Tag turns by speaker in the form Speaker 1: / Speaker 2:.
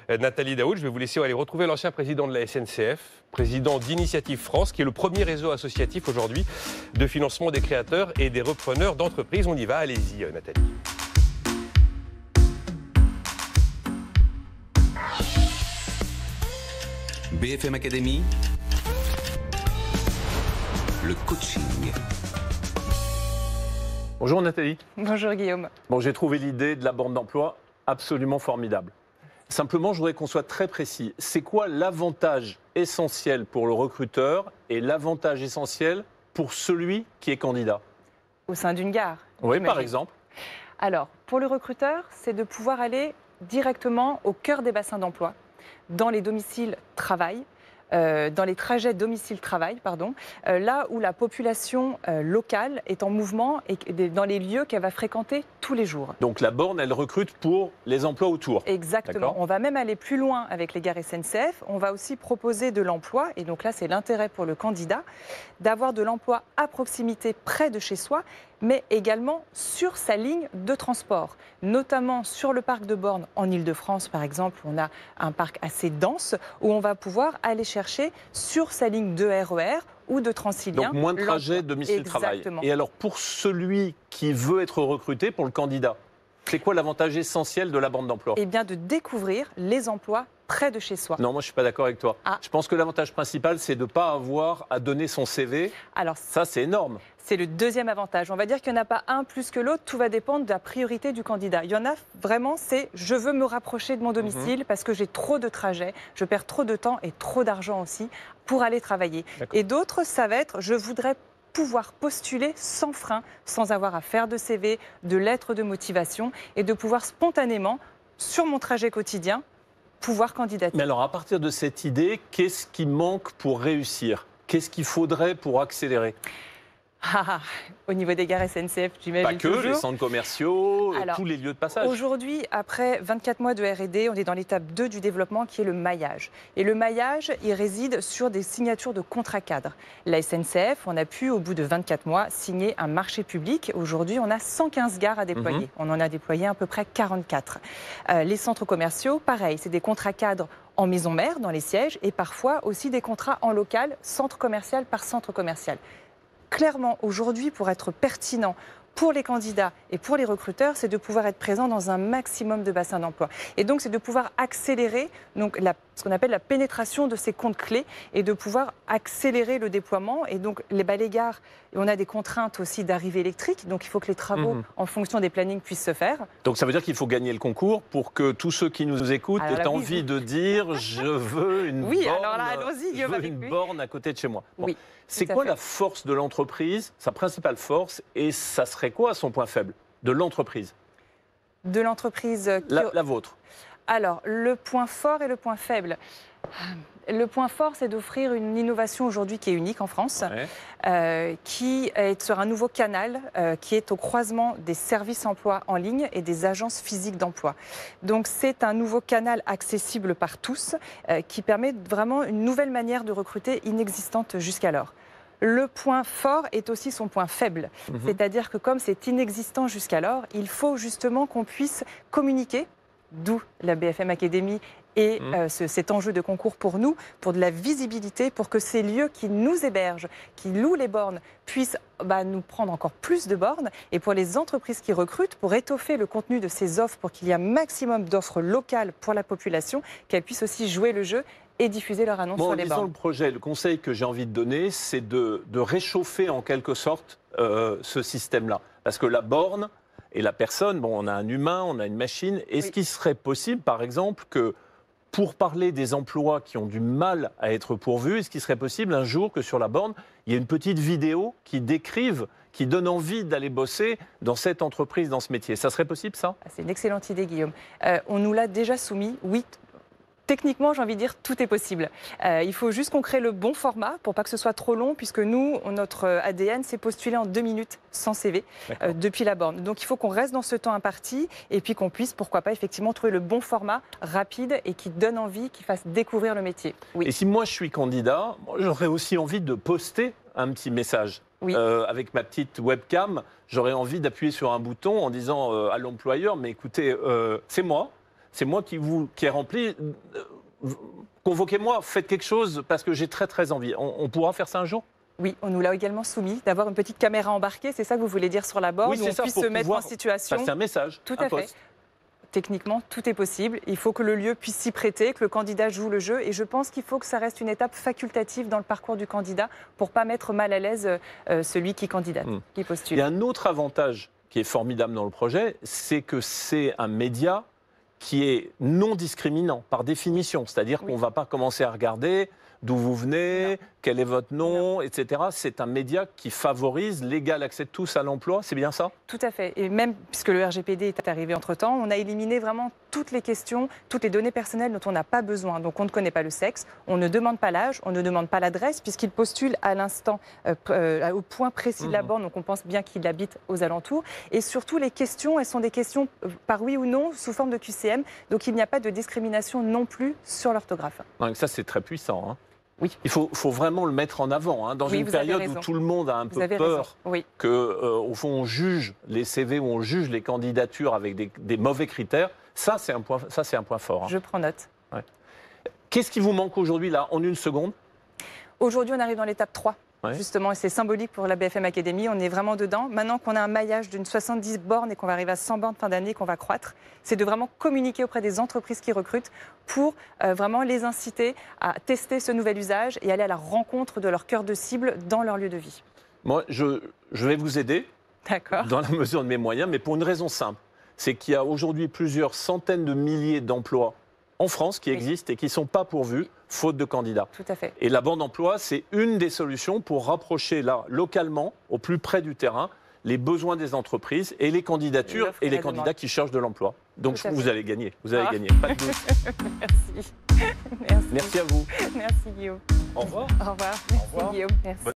Speaker 1: Nathalie Daoud, je vais vous laisser aller retrouver l'ancien président de la SNCF, président d'Initiative France, qui est le premier réseau associatif aujourd'hui de financement des créateurs et des repreneurs d'entreprises. On y va, allez-y Nathalie.
Speaker 2: BFM Academy, le coaching.
Speaker 3: Bonjour Nathalie.
Speaker 4: Bonjour Guillaume.
Speaker 3: Bon, j'ai trouvé l'idée de la borne d'emploi absolument formidable. Simplement, je voudrais qu'on soit très précis. C'est quoi l'avantage essentiel pour le recruteur et l'avantage essentiel pour celui qui est candidat?
Speaker 4: Au sein d'une gare.
Speaker 3: Oui, par exemple.
Speaker 4: Alors, pour le recruteur, c'est de pouvoir aller directement au cœur des bassins d'emploi, dans les domiciles travail, dans les trajets domicile-travail, là où la population locale est en mouvement et dans les lieux qu'elle va fréquenter tous les jours.
Speaker 3: Donc la borne, elle recrute pour les emplois autour.
Speaker 4: Exactement. On va même aller plus loin avec les gares SNCF. On va aussi proposer de l'emploi, et donc là c'est l'intérêt pour le candidat, d'avoir de l'emploi à proximité près de chez soi, mais également sur sa ligne de transport, notamment sur le parc de bornes en Ile-de-France, par exemple. On a un parc assez dense où on va pouvoir aller chercher sur sa ligne de RER ou de Transilien.
Speaker 3: Donc moins de trajets domicile-travail. Et alors pour celui qui veut être recruté, pour le candidat, c'est quoi l'avantage essentiel de la borne d'emploi?
Speaker 4: Eh bien de découvrir les emplois près de chez soi.
Speaker 3: Non, moi je ne suis pas d'accord avec toi.
Speaker 4: Ah.
Speaker 3: Je pense que l'avantage principal, c'est de ne pas avoir à donner son CV.
Speaker 4: Alors,
Speaker 3: ça, c'est énorme.
Speaker 4: C'est le deuxième avantage. On va dire qu'il n'y en a pas un plus que l'autre, tout va dépendre de la priorité du candidat. Il y en a vraiment, c'est je veux me rapprocher de mon domicile parce que j'ai trop de trajets, je perds trop de temps et trop d'argent aussi pour aller travailler. Et d'autres, ça va être je voudrais pouvoir postuler sans frein, sans avoir à faire de CV, de lettres de motivation et de pouvoir spontanément, sur mon trajet quotidien, pouvoir candidater.
Speaker 3: Mais alors, à partir de cette idée, qu'est-ce qui manque pour réussir? Qu'est-ce qu'il faudrait pour accélérer?
Speaker 4: Au niveau des gares SNCF, j'imagine.
Speaker 3: Pas que,
Speaker 4: toujours.
Speaker 3: les centres commerciaux,
Speaker 4: Alors,
Speaker 3: tous les lieux de passage.
Speaker 4: Aujourd'hui, après 24 mois de R&D, on est dans l'étape 2 du développement qui est le maillage. Et le maillage, il réside sur des signatures de contrats cadres. La SNCF, on a pu, au bout de 24 mois, signer un marché public. Aujourd'hui, on a 115 gares à déployer. On en a déployé à peu près 44. Les centres commerciaux, pareil, c'est des contrats cadres en maison mère, dans les sièges, et parfois aussi des contrats en local, centre commercial par centre commercial. Clairement, aujourd'hui, pour être pertinent pour les candidats et pour les recruteurs, c'est de pouvoir être présent dans un maximum de bassins d'emploi. Et donc, c'est de pouvoir accélérer ce qu'on appelle la pénétration de ces comptes clés et de pouvoir accélérer le déploiement. Et donc, les gares, on a des contraintes aussi d'arrivée électrique. Donc, il faut que les travaux, en fonction des plannings, puissent se faire.
Speaker 3: Donc, ça veut dire qu'il faut gagner le concours pour que tous ceux qui nous écoutent aient envie de dire « je veux une borne,
Speaker 4: alors là, allons-y,
Speaker 3: je veux une borne à côté de chez moi ».
Speaker 4: Oui.
Speaker 3: C'est quoi la force de l'entreprise, sa principale force, et ça serait quoi son point faible de l'entreprise?
Speaker 4: De l'entreprise
Speaker 3: la vôtre.
Speaker 4: Alors, le point fort et le point faible. Le point fort, c'est d'offrir une innovation aujourd'hui qui est unique en France, qui est sur un nouveau canal qui est au croisement des services emploi en ligne et des agences physiques d'emploi. Donc c'est un nouveau canal accessible par tous qui permet vraiment une nouvelle manière de recruter inexistante jusqu'alors. Le point fort est aussi son point faible. C'est-à-dire que comme c'est inexistant jusqu'alors, il faut justement qu'on puisse communiquer, d'où la BFM Academy et cet enjeu de concours pour nous, pour de la visibilité, pour que ces lieux qui nous hébergent, qui louent les bornes, puissent nous prendre encore plus de bornes. Et pour les entreprises qui recrutent, pour étoffer le contenu de ces offres, pour qu'il y ait un maximum d'offres locales pour la population, qu'elles puissent aussi jouer le jeu et diffuser leur annonce sur les bornes.
Speaker 3: Le projet, le conseil que j'ai envie de donner, c'est de réchauffer en quelque sorte ce système-là. Parce que la borne et la personne, on a un humain, on a une machine. Est-ce qu'il serait possible, par exemple, que pour parler des emplois qui ont du mal à être pourvus, est-ce qu'il serait possible un jour que sur la borne, il y ait une petite vidéo qui décrive, qui donne envie d'aller bosser dans cette entreprise, dans ce métier? Ça serait possible, ça?
Speaker 4: C'est une excellente idée, Guillaume. On nous l'a déjà soumis, oui. Techniquement, j'ai envie de dire, tout est possible. Il faut juste qu'on crée le bon format pour pas que ce soit trop long, puisque nous, notre ADN, c'est postuler en 2 minutes sans CV depuis la borne. Donc il faut qu'on reste dans ce temps imparti et puis qu'on puisse, pourquoi pas, effectivement trouver le bon format rapide et qui donne envie, qui fasse découvrir le métier. Oui.
Speaker 3: Et si moi je suis candidat, j'aurais aussi envie de poster un petit message.
Speaker 4: Oui.
Speaker 3: Avec ma petite webcam, j'aurais envie d'appuyer sur un bouton en disant à l'employeur, mais écoutez, c'est moi. c'est moi qui ai rempli. Convoquez-moi, faites quelque chose parce que j'ai très très envie. On pourra faire ça un jour?
Speaker 4: Oui, on nous l'a également soumis, d'avoir une petite caméra embarquée, c'est ça que vous voulez dire sur la borne,
Speaker 3: Oui,
Speaker 4: où on
Speaker 3: ça,
Speaker 4: puisse
Speaker 3: pour
Speaker 4: se mettre en
Speaker 3: pouvoir
Speaker 4: situation.
Speaker 3: passer un message.
Speaker 4: Tout
Speaker 3: un
Speaker 4: à fait.
Speaker 3: poste.
Speaker 4: Techniquement, tout est possible. Il faut que le lieu puisse s'y prêter, que le candidat joue le jeu. Et je pense qu'il faut que ça reste une étape facultative dans le parcours du candidat pour ne pas mettre mal à l'aise celui qui candidate, qui postule.
Speaker 3: Il y a un autre avantage qui est formidable dans le projet, c'est que c'est un média qui est non discriminant par définition. C'est-à-dire qu'on ne va pas commencer à regarder d'où vous venez, quel est votre nom, etc. C'est un média qui favorise l'égal accès de tous à l'emploi, c'est bien ça?
Speaker 4: Tout à fait. Et même puisque le RGPD est arrivé entre-temps, on a éliminé vraiment toutes les questions, toutes les données personnelles dont on n'a pas besoin. Donc on ne connaît pas le sexe, on ne demande pas l'âge, on ne demande pas l'adresse, puisqu'il postule à l'instant, au point précis de la borne, donc on pense bien qu'il habite aux alentours. Et surtout, les questions, elles sont des questions par oui ou non, sous forme de QCM. Donc il n'y a pas de discrimination non plus sur l'orthographe.
Speaker 3: Donc ça, c'est très puissant. Hein.
Speaker 4: Oui.
Speaker 3: Il faut vraiment le mettre en avant, hein, dans une période où tout le monde a un peu peur qu'au fond on juge les CV, ou on juge les candidatures avec des mauvais critères. Ça, c'est un point fort. Hein.
Speaker 4: Je prends note.
Speaker 3: Ouais. Qu'est-ce qui vous manque aujourd'hui, là, en une seconde?
Speaker 4: Aujourd'hui, on arrive dans l'étape 3. Justement, et c'est symbolique pour la BFM Academy, on est vraiment dedans. Maintenant qu'on a un maillage d'une 70 bornes et qu'on va arriver à 100 bornes fin d'année, qu'on va croître, c'est de vraiment communiquer auprès des entreprises qui recrutent pour vraiment les inciter à tester ce nouvel usage et aller à la rencontre de leur cœur de cible dans leur lieu de vie.
Speaker 3: Moi, je vais vous aider, dans la mesure de mes moyens, mais pour une raison simple. C'est qu'il y a aujourd'hui plusieurs centaines de milliers d'emplois en France qui existent et qui ne sont pas pourvus, faute de candidats.
Speaker 4: Tout à fait.
Speaker 3: Et la borne d'emploi, c'est une des solutions pour rapprocher là, localement, au plus près du terrain, les besoins des entreprises et les candidatures et les candidats qui cherchent de l'emploi. Donc vous allez gagner, Pas de doute.
Speaker 4: Merci.
Speaker 3: Merci à vous.
Speaker 4: Merci Guillaume.
Speaker 3: Au revoir.
Speaker 4: Au revoir. Merci Guillaume. Merci.